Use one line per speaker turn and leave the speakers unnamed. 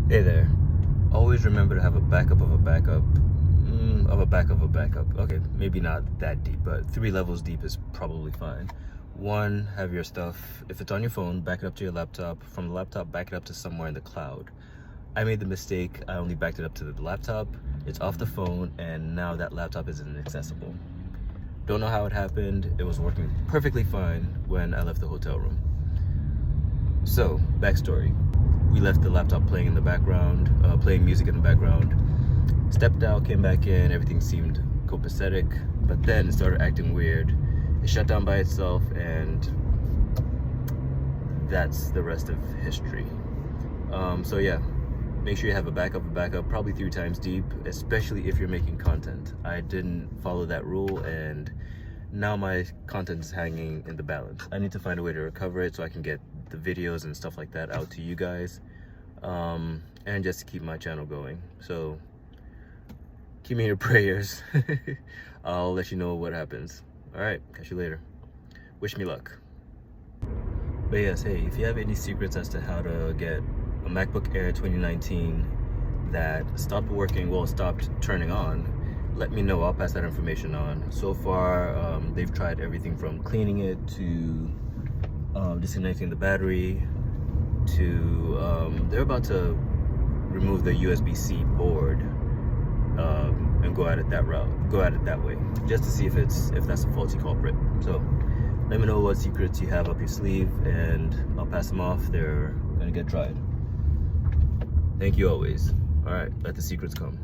Hey there. Always remember to have a backup of a backup of a backup of a backup. Okay, maybe not that deep, but 3 levels deep is probably fine. One, have your stuff, if it's on your phone, back it up to your laptop. From the laptop, back it up to somewhere in the cloud. I made the mistake. I only backed it up to the laptop. It's off the phone, and now that laptop is inaccessible. Don't know how it happened. It was working perfectly fine when I left the hotel room. So, backstory. We left the laptop playing in the background, playing music in the background. Stepped out, came back in, everything seemed copacetic, but then it started acting weird. It shut down by itself, and that's the rest of history. So yeah, make sure you have a backup, probably 3 times deep, especially if you're making content. I didn't follow that rule, and now my content is hanging in the balance. I need to find a way to recover it so I can get the videos and stuff like that out to you guys, and just to keep my channel going. So keep me in your prayers. I'll let you know what happens. All right, catch you later. Wish me luck. But yes, hey, if you have any secrets as to how to get a MacBook Air 2019 that stopped working, well, stopped turning on, let me know. I'll pass that information on. So far, they've tried everything from cleaning it to disconnecting the battery to they're about to remove the USB-C board and go at it that route, go at it that way, just to see if that's a faulty culprit. So let me know what secrets you have up your sleeve, and I'll pass them off. They're gonna get tried. Thank you always. All right, let the secrets come.